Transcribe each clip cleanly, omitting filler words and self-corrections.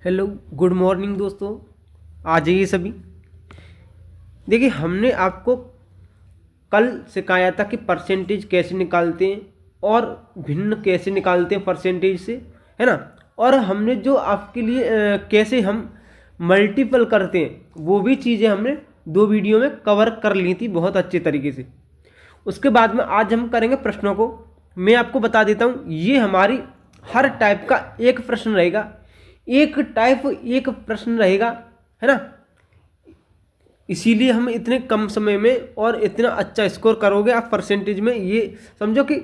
Hello, good morning दोस्तों। आ जाइए सभी। देखिए, हमने आपको कल सिखाया था कि परसेंटेज कैसे निकालते हैं और भिन्न कैसे निकालते हैं परसेंटेज से, है ना। और हमने जो आपके लिए कैसे हम मल्टीपल करते हैं वो भी चीज़ें हमने 2 वीडियो में कवर कर ली थी बहुत अच्छे तरीके से। उसके बाद में आज हम करेंगे प्रश्नों को। मैं आपको बता देता हूँ, ये हमारी हर टाइप का एक प्रश्न रहेगा, एक टाइप एक प्रश्न रहेगा, है ना। इसीलिए हम इतने कम समय में और इतना अच्छा स्कोर करोगे आप परसेंटेज में। ये समझो कि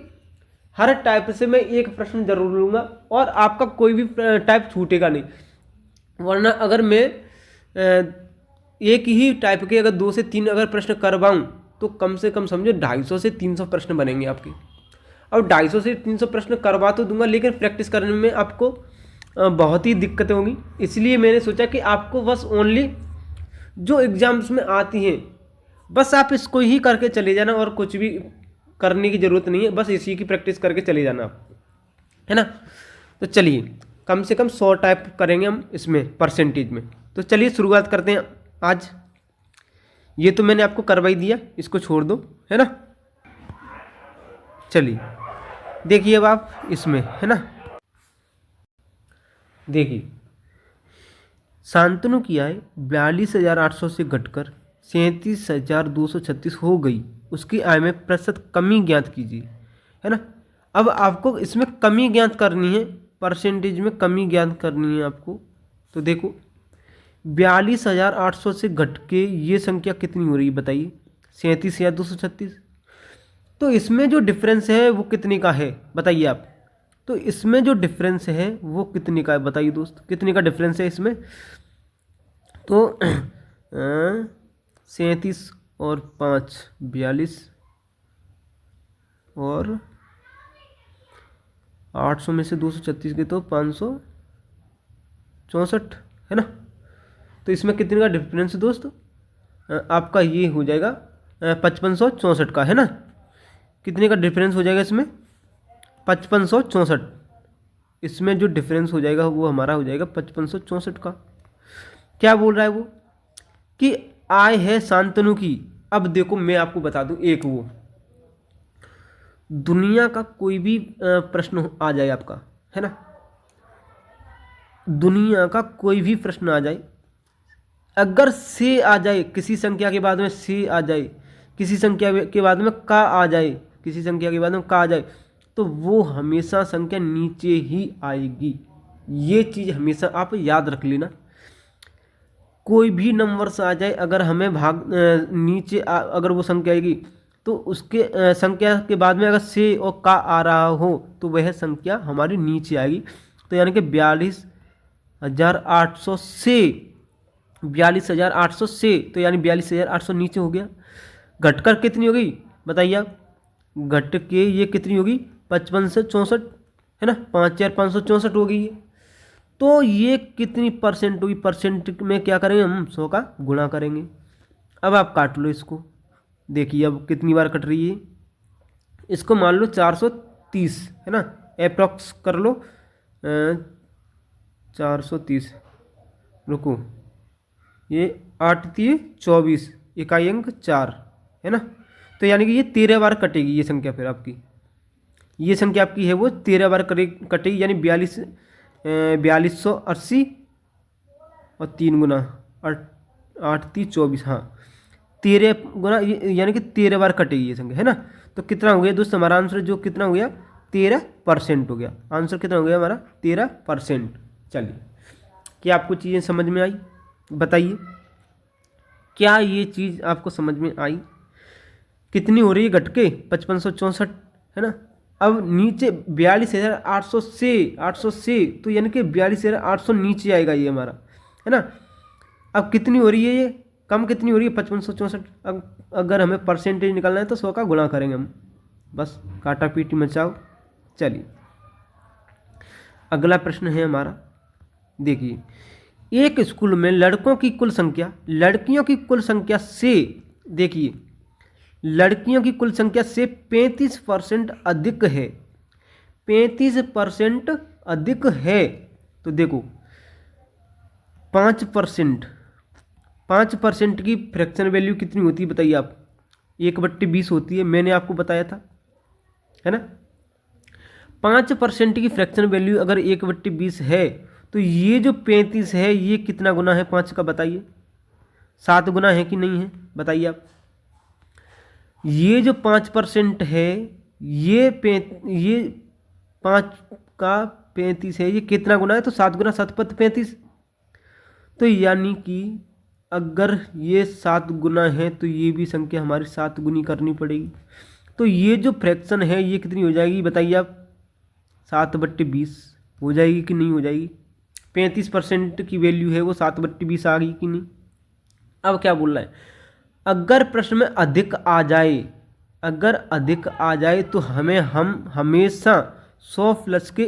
हर टाइप से मैं एक प्रश्न जरूर लूँगा और आपका कोई भी टाइप छूटेगा नहीं। वरना अगर मैं एक ही टाइप के अगर 2 से 3 अगर प्रश्न करवाऊँ तो कम से कम समझो 250 से 300 प्रश्न बनेंगे आपके। अब 250 से 300 प्रश्न करवा तो दूंगा, लेकिन प्रैक्टिस करने में आपको बहुत ही दिक्कतें होंगी। इसलिए मैंने सोचा कि आपको बस ओनली जो एग्ज़ाम्स में आती हैं बस आप इसको ही करके चले जाना और कुछ भी करने की ज़रूरत नहीं है, बस इसी की प्रैक्टिस करके चले जाना आप, है ना। तो चलिए, कम से कम 100 टाइप करेंगे हम इसमें परसेंटेज में। तो चलिए शुरुआत करते हैं आज। ये तो मैंने आपको करवा ही दिया, इसको छोड़ दो, है ना। चलिए देखिए अब आप इसमें, है ना। देखिए, शांतनु की आय 42,800 से घटकर 37,236 हो गई। उसकी आय में प्रतिशत कमी ज्ञात कीजिए, है ना। अब आपको इसमें कमी ज्ञात करनी है, परसेंटेज में कमी ज्ञात करनी है आपको। तो देखो, 42,800 से घट के ये संख्या कितनी हो रही है बताइए, 37,236। तो इसमें जो डिफरेंस है वो कितने का है बताइए आप। तो इसमें जो डिफरेंस है वो कितने का है बताइए दोस्त, कितने का डिफरेंस है इसमें। तो 37 और 5 42 और 800 में से 236 के तो 564, है ना। तो इसमें कितने का डिफरेंस है दोस्त, आपका ये हो जाएगा 5564 का, है ना। कितने का डिफरेंस हो जाएगा इसमें, 5564। इसमें जो डिफरेंस हो जाएगा वो हमारा हो जाएगा 5564 का। क्या बोल रहा है वो कि आय है शांतनु की। अब देखो, मैं आपको बता दूं, एक वो दुनिया का कोई भी प्रश्न आ जाए आपका, है ना, दुनिया का कोई भी प्रश्न आ जाए, अगर से आ जाए, किसी संख्या के बाद में से आ जाए, किसी संख्या के बाद में का आ जाए, किसी संख्या के बाद में का आ जाए, तो वो हमेशा संख्या नीचे ही आएगी। ये चीज़ हमेशा आप याद रख लेना। कोई भी नंबर से आ जाए, अगर हमें भाग नीचे अगर वो संख्या आएगी तो उसके संख्या के बाद में अगर से और का आ रहा हो तो वह संख्या हमारी नीचे आएगी। तो यानी कि 42,800 से 42,800 से, तो यानी 42,800 नीचे हो गया। घटकर कितनी हो गई बताइए आप, घट के ये कितनी होगी 55 से 64, है ना, 5,564 हो गई है। तो ये कितनी परसेंट हुई, परसेंट में क्या करेंगे हम 100 का गुणा करेंगे। अब आप काट लो इसको, देखिए अब कितनी बार कट रही है। इसको मान लो 430, है ना, अप्रॉक्स कर लो 430। रुको, ये 8 3 24, इकाई अंक 4, है ना। तो यानी कि ये 13 बार कटेगी ये संख्या। फिर आपकी ये संख्या आपकी है वो 13 बार कटेगी, यानी 4280 और 3 गुना 8 3 24, हाँ 13 गुना, यानी कि 13 बार कटेगी ये संख्या, है ना। तो कितना हो गया दोस्त हमारा आंसर, जो कितना हो गया 13% हो गया। आंसर कितना हो गया हमारा 13%। चलिए, क्या आपको चीज़ें समझ में आई बताइए, क्या ये चीज़ आपको समझ में आई। कितनी हो रही है घटके 5564, है ना। अब नीचे 42,800 से 800 से, तो यानी कि 42,800 नीचे आएगा ये हमारा, है ना। अब कितनी हो रही है ये, कम कितनी हो रही है 5564। अब अगर हमें परसेंटेज निकालना है तो 100 का गुणा करेंगे हम, बस काटा पीटी मचाओ। चलिए, अगला प्रश्न है हमारा। देखिए, एक स्कूल में लड़कों की कुल संख्या लड़कियों की कुल संख्या से, देखिए लड़कियों की कुल संख्या से 35% अधिक है, 35% अधिक है। तो देखो, 5%, 5% की फ्रैक्शन वैल्यू कितनी होती है बताइए आप? 1/20 होती है, मैंने आपको बताया था, है ना। 5% की फ्रैक्शन वैल्यू अगर 1/20 है तो ये जो 35 है ये कितना गुना है 5 का बताइए? 7 गुना है कि नहीं है बताइए आप? ये जो 5% है ये 5 का 35 है, ये कितना गुना है? तो 7 गुना 7 पद 35। तो यानी कि अगर ये 7 गुना है तो ये भी संख्या हमारी 7 गुनी करनी पड़ेगी। तो ये जो फ्रैक्शन है ये कितनी हो जाएगी बताइए आप? 7/20 हो जाएगी कि नहीं हो जाएगी? 35% की वैल्यू है वो 7/20 आ गई कि नहीं? अब क्या बोल रहा है, अगर प्रश्न में अधिक आ जाए, अगर अधिक आ जाए तो हम हमेशा 100 प्लस के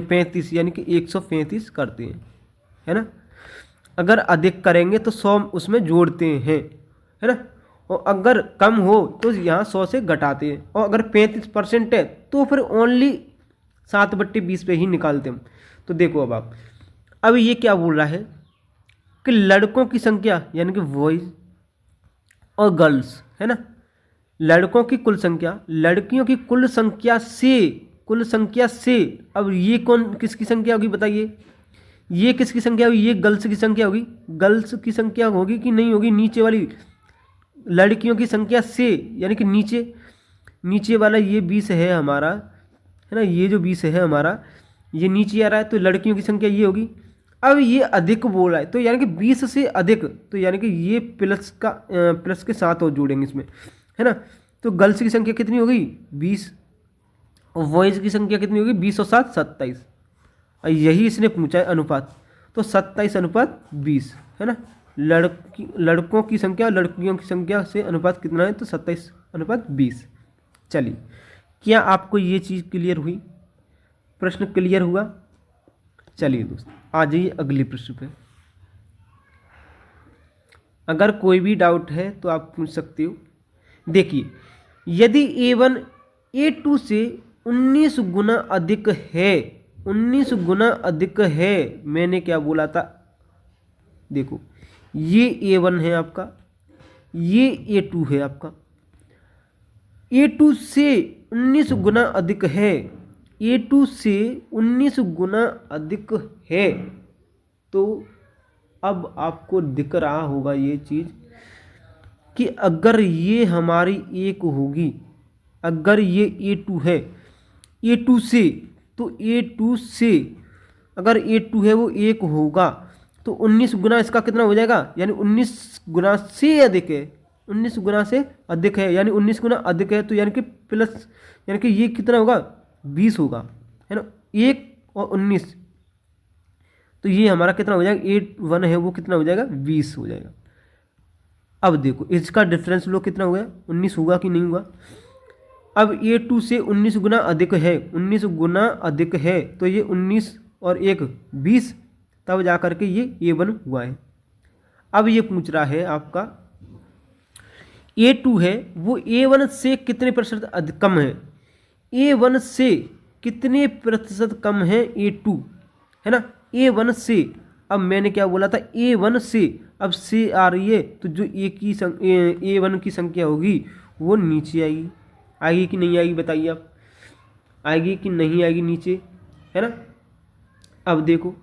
35 यानी कि 135 करते हैं, है ना। अगर अधिक करेंगे तो 100 उसमें जोड़ते हैं, है ना। और अगर कम हो तो यहाँ 100 से घटाते हैं। और अगर 35% है तो फिर ओनली 7/20 पे ही निकालते हैं। तो देखो अब ये क्या बोल रहा है कि लड़कों की संख्या यानी कि बॉयज और गर्ल्स, है ना, लड़कों की कुल संख्या लड़कियों की कुल संख्या से अब ये कौन किसकी संख्या होगी बताइए? ये किसकी संख्या होगी? ये गर्ल्स की संख्या होगी। गर्ल्स की संख्या होगी कि नहीं होगी? नीचे वाली लड़कियों की संख्या से यानी कि नीचे वाला ये 20 है हमारा, है ना, ये जो 20 है हमारा ये नीचे आ रहा है, तो लड़कियों की संख्या ये होगी। अब ये अधिक बोल रहा है तो यानी कि 20 से अधिक, तो यानी कि ये प्लस के साथ और जोड़ेंगे इसमें, है ना। तो गर्ल्स की संख्या कितनी होगी? 20। और बॉयज़ की संख्या कितनी होगी? 20 और 7 27। और यही इसने पूछा है अनुपात, तो 27/20, है ना। लड़कों की संख्या और लड़कियों की संख्या से अनुपात कितना है? तो 27/20। चलिए, क्या आपको ये चीज़ क्लियर हुई? प्रश्न क्लियर हुआ? चलिए दोस्तों, आ जाइए अगले प्रश्न पे। अगर कोई भी डाउट है तो आप पूछ सकते हो। देखिए, यदि A1 A2 से 19 गुना अधिक है, 19 गुना अधिक है, मैंने क्या बोला था? देखो, ये A1 है आपका, ये A2 है आपका। A2 से 19 गुना अधिक है, A2 से 19 गुना अधिक है। तो अब आपको दिख रहा होगा ये चीज़ कि अगर ये हमारी एक होगी, अगर ये A2 है, A2 से, तो A2 से अगर A2 है वो 1 होगा तो 19 गुना इसका कितना हो जाएगा? यानी 19 गुना से अधिक है, 19 गुना से अधिक है, यानी 19 गुना अधिक है, तो यानी कि प्लस, यानी कि ये कितना होगा? 20 होगा, है ना। 1 और 19, तो ये हमारा कितना हो जाएगा? 8 1 है वो कितना हो जाएगा? 20 हो जाएगा। अब देखो इसका डिफरेंस लो कितना हो गया? 19 होगा कि नहीं हुआ? अब A2 से 19 गुना अधिक है, 19 गुना अधिक है, तो ये 19 और 1 20, तब जा करके ये A1 हुआ है। अब ये पूछ रहा है आपका A2 है वो A1 से कितने प्रतिशत कम है? A1 से कितने प्रतिशत कम है A2, है ना। A1 से, अब मैंने क्या बोला था? A1 से, अब से आ रही है तो जो A1 की संख्या होगी वो नीचे आएगी। आएगी कि नहीं आएगी बताइए आप? आएगी कि नहीं आएगी नीचे, है ना। अब देखो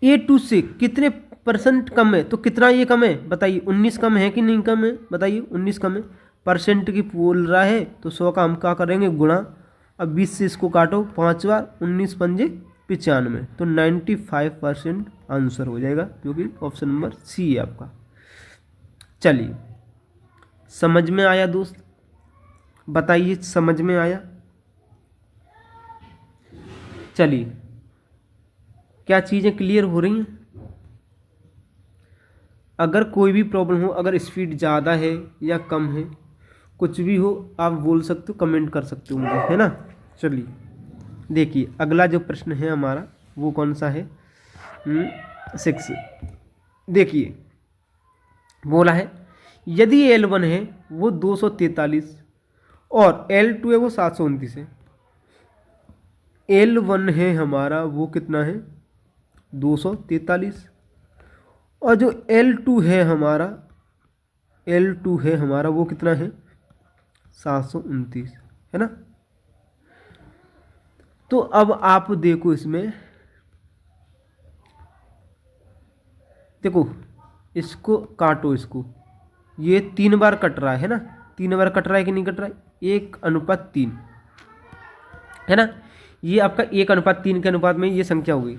A2 से कितने परसेंट कम है, तो कितना ये कम है बताइए? 19 कम है कि नहीं कम है बताइए? 19 कम है। परसेंट की बोल रहा है तो 100 का हम क्या करेंगे? गुणा। अब 20 से इसको काटो 5 बार, 19 पंजे 95, तो 95% आंसर हो जाएगा, जो कि ऑप्शन नंबर सी है आपका। चलिए, समझ में आया दोस्त? बताइए, समझ में आया? चलिए, क्या चीज़ें क्लियर हो रही हैं? अगर कोई भी प्रॉब्लम हो, अगर स्पीड ज़्यादा है या कम है, कुछ भी हो आप बोल सकते हो, कमेंट कर सकते हो मुझे, है ना। चलिए देखिए, अगला जो प्रश्न है हमारा वो कौन सा है? 6। देखिए, बोला है यदि L1 है वो 243 और L2 है वो 729 है। L1 है हमारा वो कितना है? 243। और जो L2 है हमारा, L2 है हमारा वो कितना है 729, है ना। तो अब आप देखो इसमें, देखो इसको काटो, इसको ये 3 बार कट रहा है ना, 3 बार कट रहा है कि नहीं कट रहा है, 1:3 है ना। ये आपका 1:3 के अनुपात में ये संख्या होगी।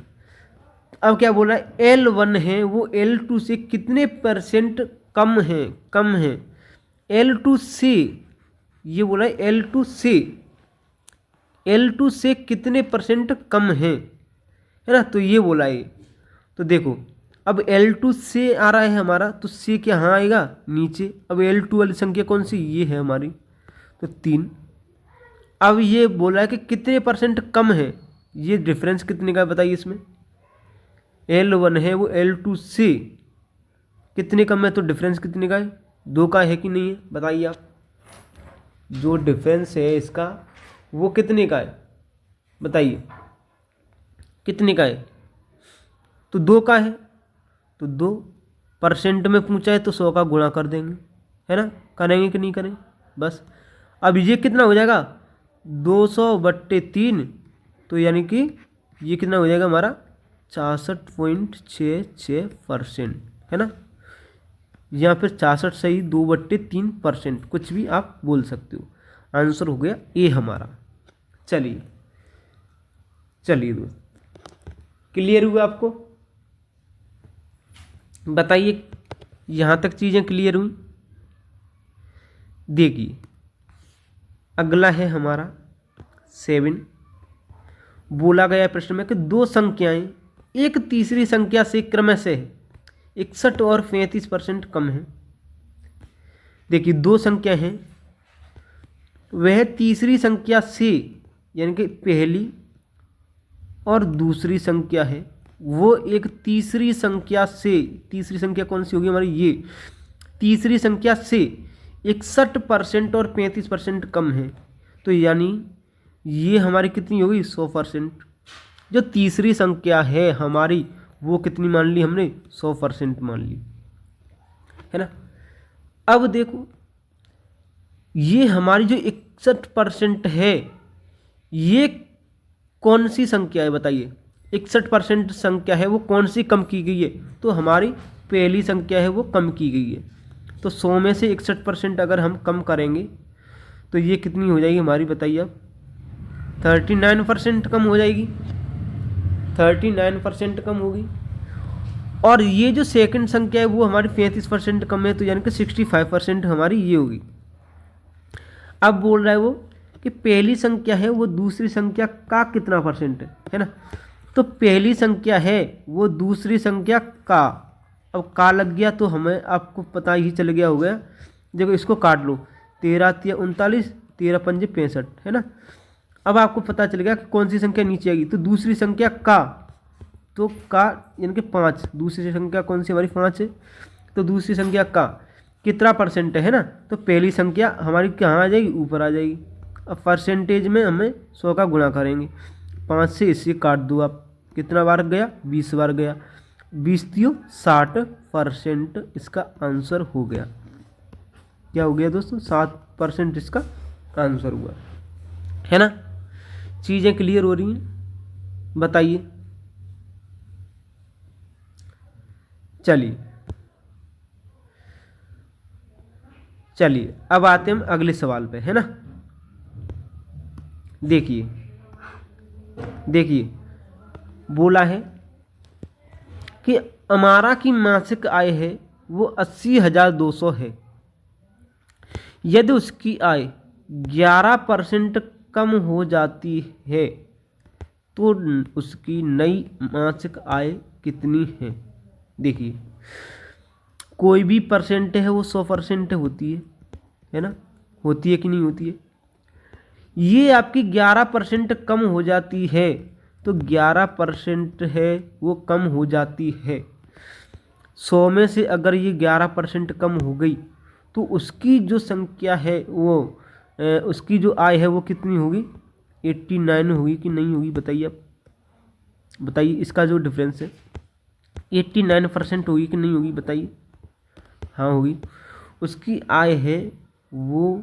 अब क्या बोल रहा है, L1 है वो L2 से कितने परसेंट कम है, कम है। L2 से, ये बोला है L2 से कितने परसेंट कम है ना। तो ये बोला है, तो देखो अब L2 से आ रहा है हमारा, तो C क्या यहाँ आएगा नीचे। अब L2 वाली संख्या कौन सी, ये है हमारी, तो 3। अब ये बोला है कि कितने परसेंट कम है, ये डिफरेंस कितने का बताइए इसमें। L1 है वो L2 से कितने कम है, तो डिफरेंस कितने का है, 2 का है कि नहीं है बताइए आप। जो डिफरेंस है इसका वो कितने का है बताइए, कितने का है, तो 2 का है। तो 2% में पूछा है तो 100 का गुणा कर देंगे, है ना, करेंगे कि नहीं करेंगे बस। अब ये कितना हो जाएगा 200/3, तो यानी कि ये कितना हो जाएगा हमारा 66.66%, है ना। या फिर 66 सही 2/3%, कुछ भी आप बोल सकते हो। आंसर हो गया ए हमारा। चलिए चलिए दोस्त, क्लियर हुआ आपको, बताइए यहाँ तक चीज़ें क्लियर हुई। देखिए अगला है हमारा 7। बोला गया प्रश्न में कि 2 संख्याएं एक तीसरी संख्या से क्रमशः 61 और 35% कम है। देखिए 2 संख्या हैं, वह तीसरी संख्या से, यानी कि पहली और दूसरी संख्या है, वो एक तीसरी संख्या से, तीसरी संख्या कौन सी होगी हमारी, ये तीसरी संख्या से 61% और 35% कम है। तो यानी ये हमारी कितनी होगी 100%। जो तीसरी संख्या है हमारी वो कितनी मान ली हमने 100% मान ली, है ना। अब देखो ये हमारी जो 61% है ये कौन सी संख्या है बताइए। 61% संख्या है वो कौन सी कम की गई है, तो हमारी पहली संख्या है वो कम की गई है। तो 100 में से 61% अगर हम कम करेंगे तो ये कितनी हो जाएगी हमारी बताइए अब, 39% कम हो जाएगी, 39% कम होगी। और ये जो सेकंड संख्या है वो हमारी 35% कम है, तो यानी कि 65% हमारी ये होगी। अब बोल रहा है वो कि पहली संख्या है वो दूसरी संख्या का कितना परसेंट है ना। तो पहली संख्या है वो दूसरी संख्या का, अब का लग गया तो हमें आपको पता ही चल गया हो गया। देखो इसको काट लो, 13 × 39, 13 × 5 = 65, है ना। अब आपको पता चल गया कि कौन सी संख्या नीचे आएगी, तो दूसरी संख्या का, तो का यानी कि 5, दूसरी संख्या कौन सी हमारी 5 है, तो दूसरी संख्या का कितना परसेंट है ना, तो पहली संख्या हमारी कहाँ आ जाएगी, ऊपर आ जाएगी। अब परसेंटेज में हमें 100 का गुणा करेंगे, 5 से इसे काट दो आप, कितना बार गया 20 बार गया, 20 × 60% इसका आंसर हो गया। क्या हो गया दोस्तों 7% इसका आंसर हुआ, है ना। चीज़ें क्लियर हो रही हैं बताइए। चलिए चलिए अब आते हैं हम अगले सवाल पे, है ना। देखिए देखिए बोला है कि अमारा की मासिक आय है वो 80,200 है। यदि उसकी आय 11% कम हो जाती है तो उसकी नई मासिक आय कितनी है। देखिए कोई भी परसेंट है वो 100% होती है ना, होती है कि नहीं होती है। ये आपकी 11% कम हो जाती है, तो 11% है वो कम हो जाती है। 100 में से अगर ये 11% कम हो गई तो उसकी जो संख्या है वो उसकी जो आय है वो कितनी होगी 89 होगी कि नहीं होगी बताइए आप। बताइए इसका जो डिफरेंस है 89% होगी कि नहीं होगी बताइए। हाँ होगी। उसकी आय है वो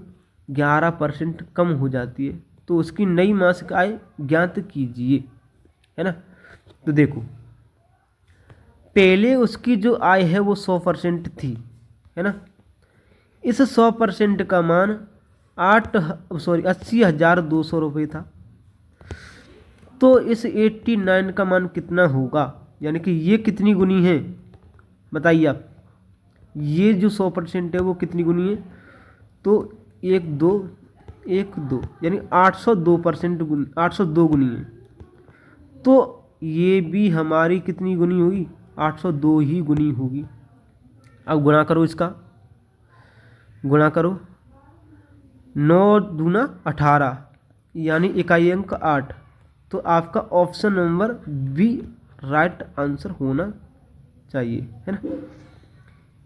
11% कम हो जाती है, तो उसकी नई मासिक आय ज्ञात कीजिए, है ना। तो देखो पहले उसकी जो आय है वो 100% थी, है ना। इस 100% का मान 80,200 रुपये था। तो इस 89 का मान कितना होगा, यानी कि ये कितनी गुनी है बताइए आप। ये जो 100% है वो कितनी गुनी है, तो 1 2 यानी 802% गुनी, 802 गुनी है। तो ये भी हमारी कितनी गुनी होगी, 802 ही गुनी होगी। अब गुणा करो, इसका गुणा करो, 9 दूना 18 यानी इकाई अंक 8। तो आपका option number B right answer होना चाहिए, है ना।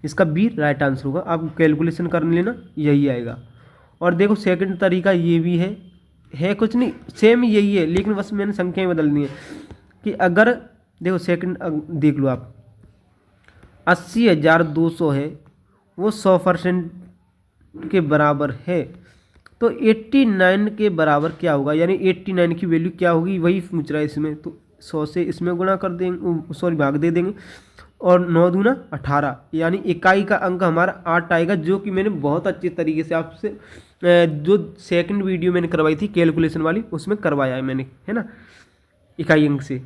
इसका बी राइट आंसर होगा। आप कैलकुलेशन कर लेना, यही आएगा। और देखो सेकंड तरीका ये भी है कुछ नहीं, सेम यही है, लेकिन बस मैंने संख्याएं बदल दी हैं कि अगर देखो सेकंड देख लो आप, 80,200 है वो 100% के बराबर है, तो 89 के बराबर क्या होगा, यानी 89 की वैल्यू क्या होगी वही पूछ रहा है इसमें। तो 100 से इसमें गुणा कर देंगे, सॉरी भाग दे देंगे, और 9 दूना 18 यानी इकाई का अंक हमारा 8 आएगा, जो कि मैंने बहुत अच्छे तरीके से आपसे जो सेकंड वीडियो मैंने करवाई थी कैलकुलेशन वाली उसमें करवाया है मैंने, है ना, इकाई अंक से।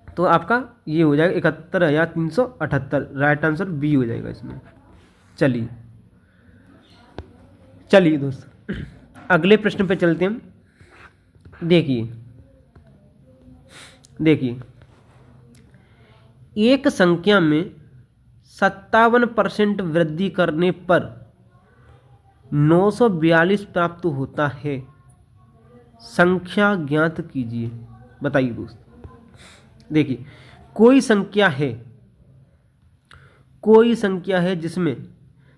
तो आपका ये हो जाएगा 71,378, राइट आंसर बी हो जाएगा इसमें। चलिए चलिए दोस्त अगले प्रश्न पे चलते हैं। देखिए देखिए एक संख्या में 57% वृद्धि करने पर 942 प्राप्त होता है, संख्या ज्ञात कीजिए। बताइए दोस्त, देखिए कोई संख्या है जिसमें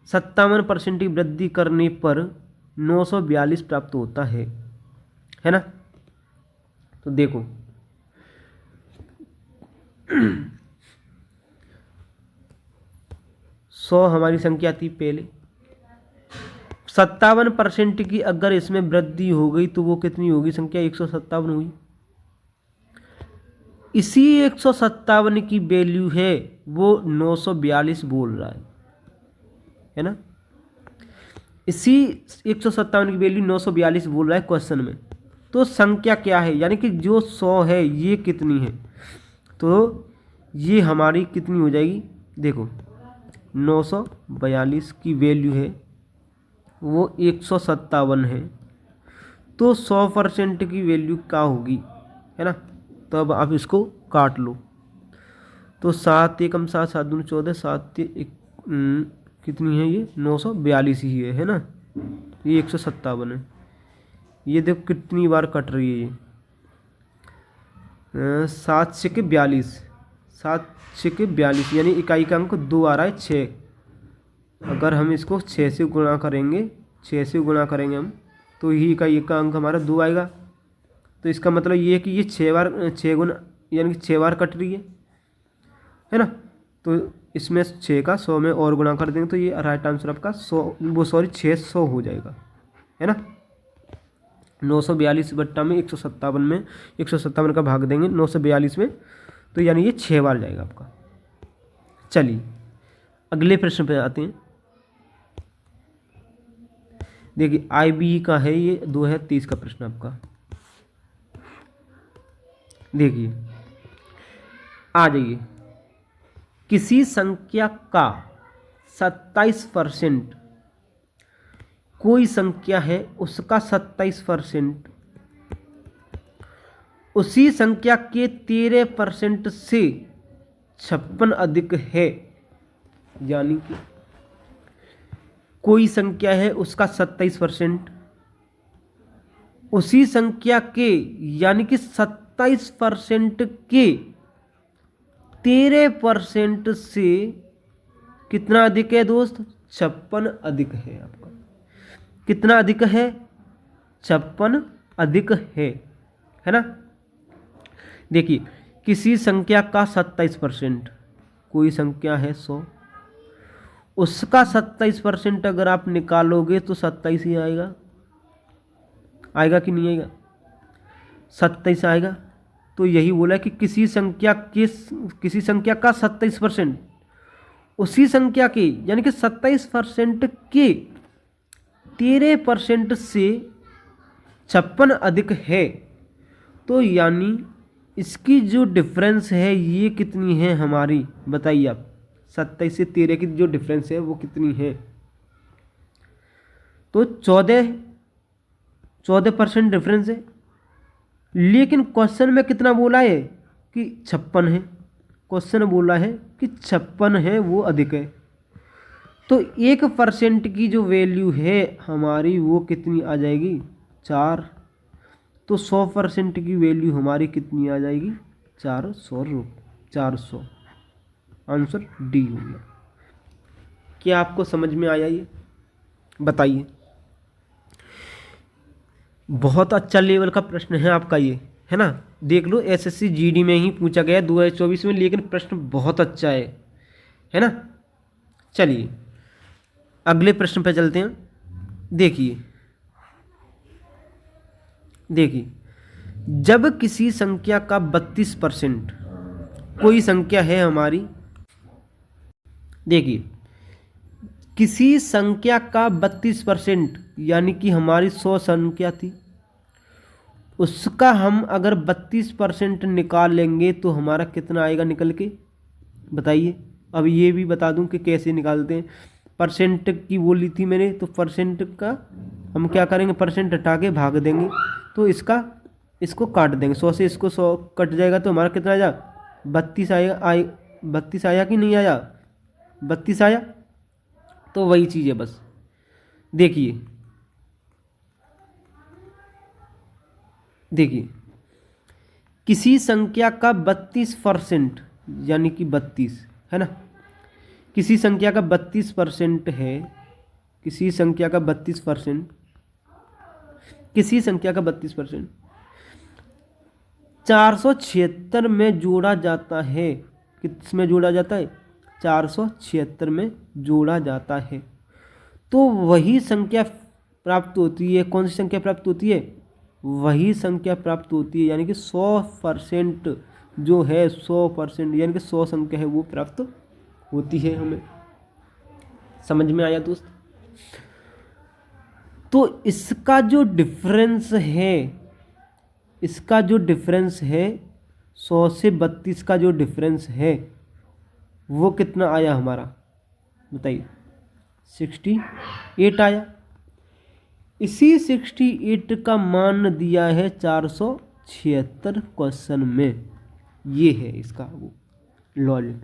57% की वृद्धि करने पर 942 प्राप्त होता है ना। तो देखो 100 हमारी संख्या थी पहले, 57% की अगर इसमें वृद्धि हो गई तो वो कितनी होगी संख्या, 157 हुई। इसी 157 की वैल्यू है वो 942 बोल रहा है ना। इसी 157 की वैल्यू 942 बोल रहा है क्वेश्चन में। तो संख्या क्या है, यानी कि जो 100 है ये कितनी है, तो ये हमारी कितनी हो जाएगी, देखो 942 की वैल्यू है वो 157 है, तो 100% की वैल्यू क्या होगी, है ना। तो अब आप इसको काट लो, तो 7 एकम 7, 7 दूनी 14, 7 एक कितनी है ये 942 ही है ना। ये 157 है, ये देखो कितनी बार कट रही है ये, 7 छक्के 42, 7 छक्के 42 यानी इकाई का अंक 2 आ रहा है 6। अगर हम इसको 6 से गुणा करेंगे, 6 से गुणा करेंगे हम, तो ही इकाई का अंक हमारा 2 आएगा। तो इसका मतलब ये है कि ये 6 बार 6 गुना यानी कि 6 बार कट रही है ना। तो इसमें 6 का 100 में और गुणा कर देंगे तो ये राइट आंसर आपका 600 हो जाएगा, है ना। 942 बट्टा में 157 में 157 का भाग देंगे 942 में, तो यानी ये 6 बार जाएगा आपका। चलिए अगले प्रश्न पे आते हैं। देखिए IBE का है ये 2023 का प्रश्न आपका। देखिए आ जाइए, किसी संख्या का 27%, कोई संख्या है उसका 27% उसी संख्या के 13% से 56 अधिक है, यानी कि कोई संख्या है उसका 27% उसी संख्या के यानी कि 27% के 13% से कितना अधिक है दोस्त, 56 अधिक है आपका। कितना अधिक है, 56 अधिक है ना। देखिए किसी संख्या का 27%, कोई संख्या है 100, उसका 27% अगर आप निकालोगे तो 27 ही आएगा। आएगा कि नहीं आएगा? 27 आएगा। तो यही बोला कि किसी संख्या का 27%, उसी संख्या के यानी कि 27% के 13% से 56 अधिक है। तो यानी इसकी जो डिफरेंस है ये कितनी है हमारी, बताइए आप। 27 से 13 की जो डिफरेंस है वो कितनी है? तो 14% डिफरेंस है। लेकिन क्वेश्चन में कितना बोला है कि 56 है। क्वेश्चन बोला है कि 56 है, वो अधिक है। तो 1% की जो वैल्यू है हमारी वो कितनी आ जाएगी? 4। तो 100% की वैल्यू हमारी कितनी आ जाएगी? 400। आंसर डी हो गया। क्या आपको समझ में आया ये? बताइए। बहुत अच्छा लेवल का प्रश्न है आपका ये, है ना। देख लो, एसएससी जीडी में ही पूछा गया 2024 में, लेकिन प्रश्न बहुत अच्छा है ना। चलिए अगले प्रश्न पे चलते हैं। देखिए जब किसी संख्या का 32%, कोई संख्या है हमारी, देखिए किसी संख्या का 32% यानी कि हमारी 100 संख्या थी, उसका हम अगर 32% निकाल लेंगे तो हमारा कितना आएगा निकल के, बताइए। अब ये भी बता दूं कि कैसे निकालते हैं। परसेंट की बोली थी मैंने, तो परसेंट का हम क्या करेंगे, परसेंट हटा के भाग देंगे, तो इसको काट देंगे। 100 से इसको 100 कट जाएगा तो हमारा कितना आया? 32 आएगा। 32 आया कि नहीं आया? 32 आया। तो वही चीज़ है बस। देखिए किसी संख्या का 32% यानी कि 32 है ना, किसी संख्या का 32% है, किसी संख्या का 32%, 476 में जोड़ा जाता है। किस में जोड़ा जाता है? 476 में जोड़ा जाता है। तो वही संख्या प्राप्त होती है। कौन सी संख्या प्राप्त होती है? वही संख्या प्राप्त होती है, यानी कि 100% जो है, 100% यानी कि 100 संख्या है वो प्राप्त होती है हमें। समझ में आया दोस्त? तो इसका जो डिफरेंस है 100 से 32 का जो डिफरेंस है वो कितना आया हमारा, बताइए। 68 आया। इसी 68 का मान दिया है 476 क्वेश्चन में। ये है इसका वो लॉजिक।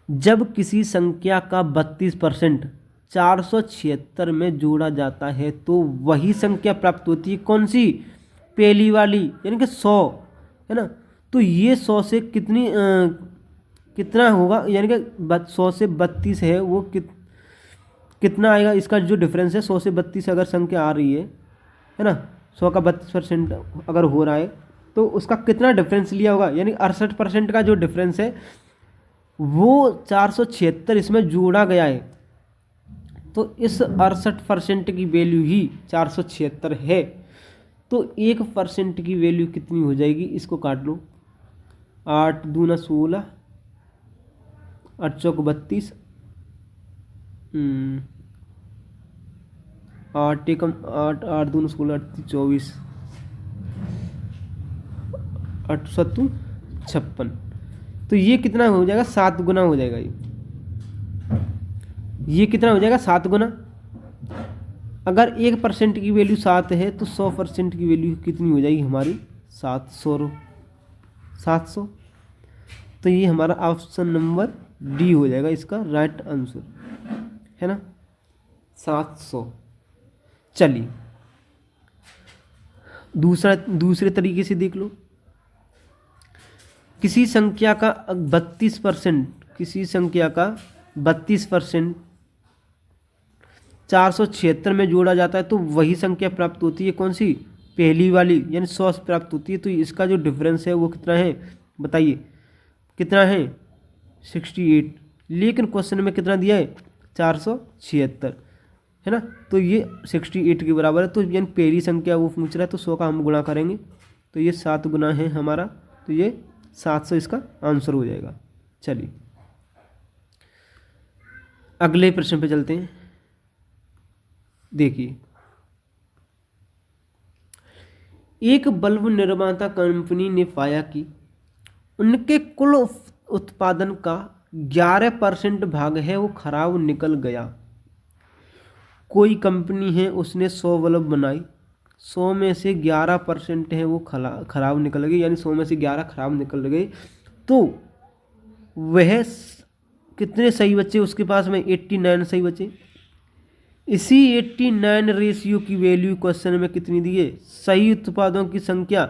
जब किसी संख्या का 32% 476 में जोड़ा जाता है तो वही संख्या प्राप्त होती है। कौन सी? पहली वाली, यानी कि 100, है ना। तो ये 100 से कितना होगा, यानी कि 100 से 32 है वो कितना आएगा? इसका जो डिफरेंस है 100 से 32 अगर संख्या आ रही है ना, 100 का 32% अगर हो रहा है तो उसका कितना डिफरेंस लिया होगा, यानी 68% का जो डिफरेंस है वो 476 इसमें जोड़ा गया है। तो इस 68% की वैल्यू ही 476 है। तो 1% की वैल्यू कितनी हो जाएगी? इसको काट लो। 8 दूना 16, 8 चौक 32, 8 एकम 8, 8 दूना 16, 24, 8 सत्तू 56। तो ये कितना हो जाएगा? 7 गुना हो जाएगा। ये कितना हो जाएगा? 7 गुना। अगर 1% की वैल्यू 7 है तो 100% की वैल्यू कितनी हो जाएगी हमारी? 700। तो ये हमारा ऑप्शन नंबर डी हो जाएगा इसका राइट आंसर, है ना, 700। चलिए दूसरे तरीके से देख लो। किसी संख्या का 32%, किसी संख्या का 32% 476 में जोड़ा जाता है तो वही संख्या प्राप्त होती है। कौन सी? पहली वाली यानी 100 से प्राप्त होती है, तो इसका जो डिफरेंस है वो कितना है बताइए, कितना है 68। लेकिन क्वेश्चन में कितना दिया है 476, है ना। तो ये 68 के बराबर है। तो यानी पहली संख्या वो पूछ रहा है, तो 100 का हम गुणा करेंगे, तो ये 7 गुना है हमारा, तो ये 700 इसका आंसर हो जाएगा। चलिए अगले प्रश्न पे चलते हैं। देखिए, एक बल्ब निर्माता कंपनी ने पाया कि उनके कुल उत्पादन का 11% भाग है वो खराब निकल गया। कोई कंपनी है, उसने 100 बल्ब बनाई, 100 में से 11% है वो खराब निकल गए, यानी 100 में से 11 खराब निकल गए। तो वह कितने सही बचे उसके पास में, 89 सही बचे। इसी 89 रेशियो की वैल्यू क्वेश्चन में कितनी दी है, सही उत्पादों की संख्या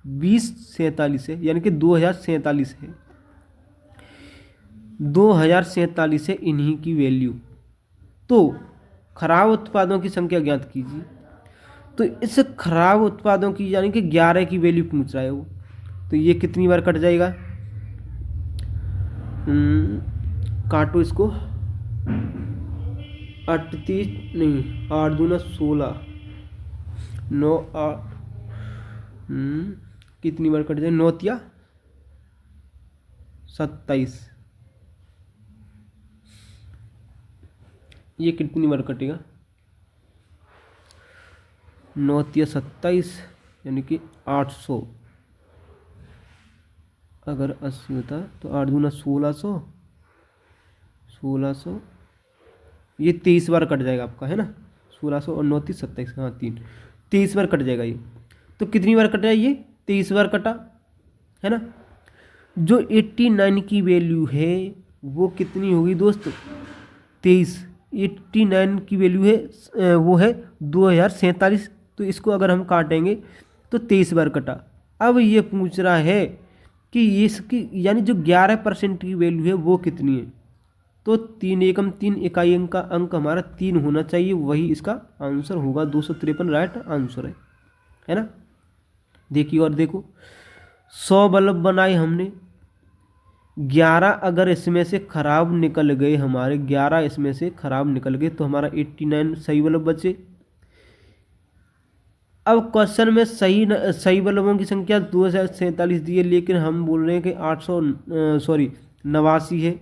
2047 है, यानी कि 2047 है, 2047 है इन्हीं की वैल्यू। तो खराब उत्पादों की संख्या ज्ञात कीजिए। तो इस खराब उत्पादों की यानी कि 11 की वैल्यू पूछ रहा है वो, तो ये कितनी बार कट जाएगा, काटो इसको, 38 नहीं 8 दूना 16, 9 8, कितनी बार कट जाए, 9 या 27, ये कितनी बार कटेगा, 9 या 27, यानी कि 800। अगर 80 होता तो 8 दूना 1600, 1600, ये 23 बार कट जाएगा आपका, है ना। 1600 और 9 30 27, हाँ 23 बार कट जाएगा ये। तो कितनी बार कटा है ये, 23 बार कटा, है ना। जो 89 की वैल्यू है वो कितनी होगी दोस्त, 23। 89 की वैल्यू है वो है 2047। तो इसको अगर हम काटेंगे तो 23 बार कटा। अब ये पूछ रहा है कि इसकी यानी जो 11% की वैल्यू है वो कितनी है। तो 3 एकम 3 इकाई अंक का अंक हमारा 3 होना चाहिए, वही इसका आंसर होगा। 253 राइट आंसर है ना। देखिए और देखो, 100 बल्ब बनाए हमने, 11 अगर इसमें से खराब निकल गए हमारे, 11 इसमें से खराब निकल गए, तो हमारा 89 सही बल्ब बचे। अब क्वेश्चन में सही बल्बों की संख्या 2047 दी है, लेकिन हम बोल रहे हैं कि 89 है।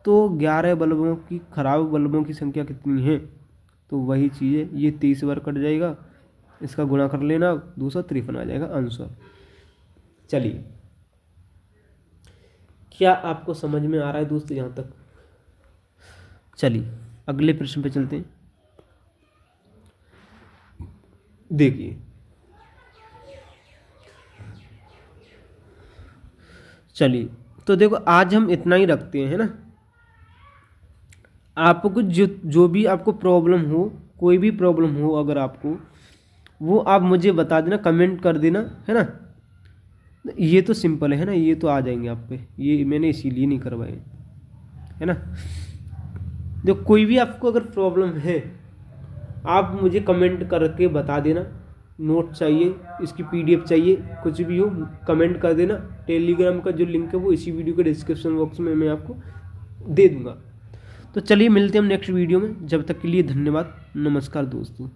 तो 11 बल्बों की खराब बल्बों की संख्या कितनी है, तो वही चीज़ है, ये 23 बार कट जाएगा, इसका गुणा कर लेना, 253 आ जाएगा आंसर। चलिए, क्या आपको समझ में आ रहा है दोस्तों यहाँ तक। चलिए अगले प्रश्न पे चलते हैं। देखिए, चलिए तो देखो आज हम इतना ही रखते हैं, है ना। आपको जो भी आपको प्रॉब्लम हो, कोई भी प्रॉब्लम हो अगर आपको, वो आप मुझे बता देना, कमेंट कर देना, है ना। ये तो सिंपल है ना, ये तो आ जाएंगे आप पे, ये मैंने इसीलिए नहीं करवाए, है ना। जो कोई भी आपको अगर प्रॉब्लम है आप मुझे कमेंट करके बता देना। नोट चाहिए, इसकी PDF चाहिए, कुछ भी हो कमेंट कर देना। टेलीग्राम का जो लिंक है वो इसी वीडियो के डिस्क्रिप्शन बॉक्स में मैं आपको दे दूंगा। तो चलिए मिलते हैं हम नेक्स्ट वीडियो में, जब तक के लिए धन्यवाद, नमस्कार दोस्तों।